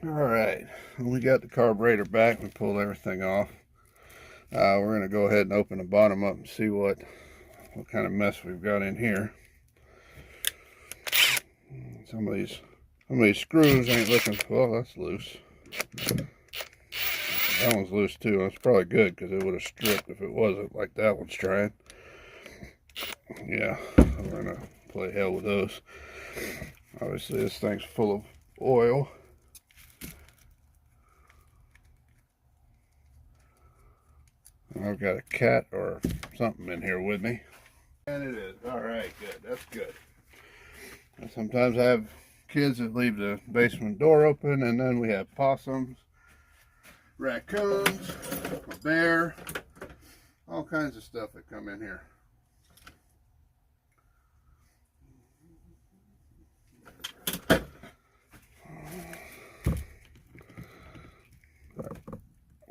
Alright, we got the carburetor back. We pulled everything off. We're going to go ahead and open the bottom up and see what kind of mess we've got in here. Some of these screws ain't looking, well, that's loose. That one's loose too. That's probably good because it would have stripped if it wasn't like that one's trying. Yeah, we're going to play hell with those. Obviously this thing's full of oil. I've got a cat or something in here with me. And it is. Alright, good. That's good. And sometimes I have kids that leave the basement door open, and then we have possums, raccoons, a bear, all kinds of stuff that come in here.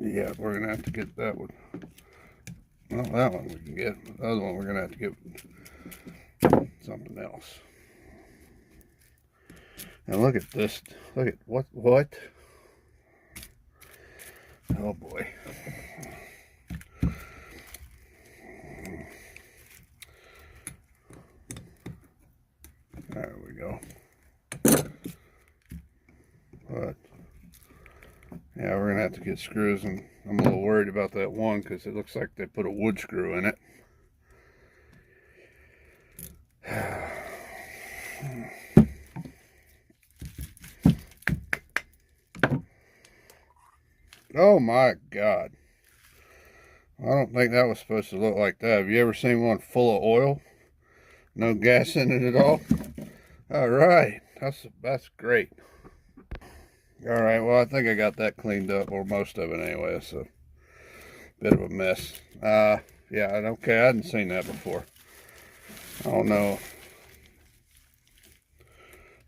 Yeah, we're going to have to get that one. Well, that one we can get. The other one we're going to have to get something else. And look at this. Look at what? Oh boy. There we go. But yeah, we're gonna have to get screws, and I'm a little worried about that one because it looks like they put a wood screw in it. Oh my God. I don't think that was supposed to look like that. Have you ever seen one full of oil? No gas in it at all? Alright, that's great. Alright, well I think I got that cleaned up, or most of it anyway. It's a bit of a mess. Yeah, okay, I hadn't seen that before. I don't know.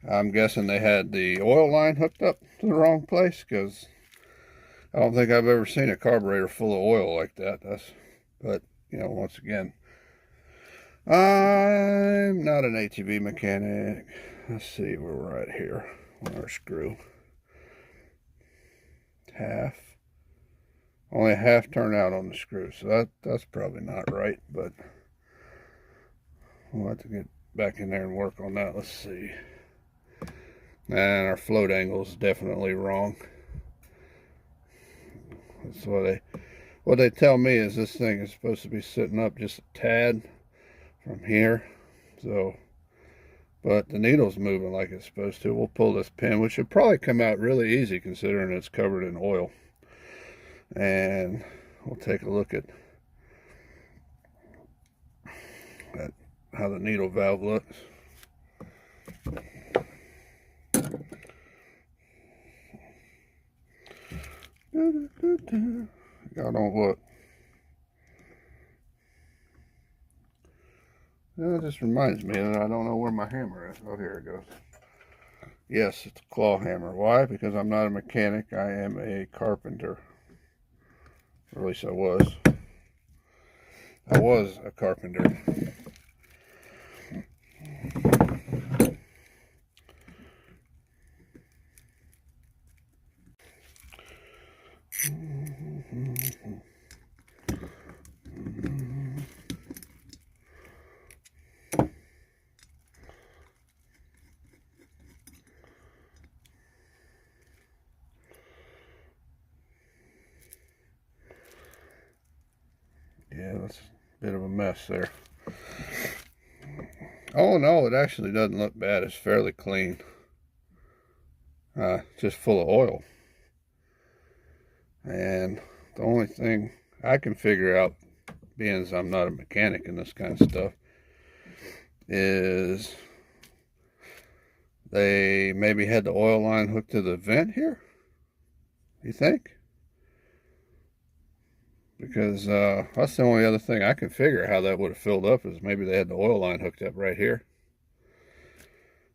I'm guessing they had the oil line hooked up to the wrong place, because I don't think I've ever seen a carburetor full of oil like that. But, you know, once again, I'm not an ATV mechanic. Let's see where we're at here on our screw. Half. Only half turned out on the screw, so that's probably not right, but we'll have to get back in there and work on that. Let's see. And our float angle is definitely wrong. That's what they tell me is this thing is supposed to be sitting up just a tad from here. So, but the needle's moving like it's supposed to. We'll pull this pin, which should probably come out really easy considering it's covered in oil. And we'll take a look at how the needle valve looks. Y'all don't look. It just reminds me that I don't know where my hammer is. Oh, here it goes. Yes, it's a claw hammer. Why? Because I'm not a mechanic. I am a carpenter. Or at least I was. I was a carpenter. Yeah, that's a bit of a mess there. All in all, it actually doesn't look bad. It's fairly clean. Just full of oil. And the only thing I can figure out, being as I'm not a mechanic in this kind of stuff, is they maybe had the oil line hooked to the vent here. You think? Because that's the only other thing I can figure how that would have filled up, is maybe they had the oil line hooked up right here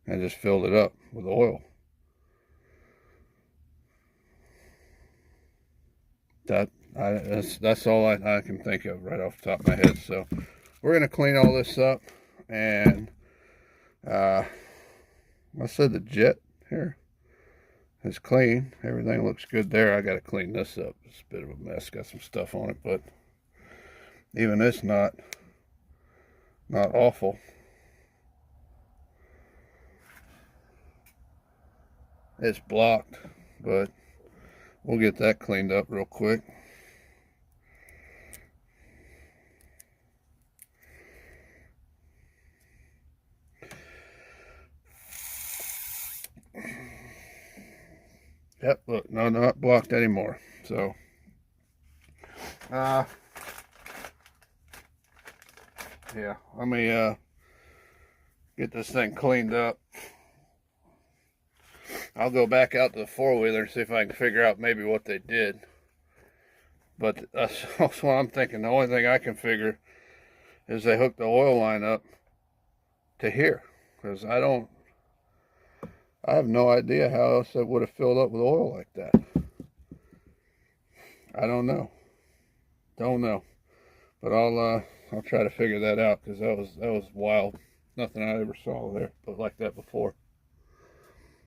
and just filled it up with oil. That's all I can think of right off the top of my head. So we're going to clean all this up, and I said the jet here. is clean. Everything looks good there. I got to clean this up. It's a bit of a mess. Got some stuff on it, but even it's not awful. It's blocked, but we'll get that cleaned up real quick. Yep, look, no, not blocked anymore. So, yeah, let me get this thing cleaned up. I'll go back out to the four-wheeler and see if I can figure out maybe what they did. But that's what I'm thinking. The only thing I can figure is they hooked the oil line up to here, because I have no idea how else it would have filled up with oil like that. I don't know. But I'll try to figure that out, because that was wild. Nothing I ever saw there but like that before.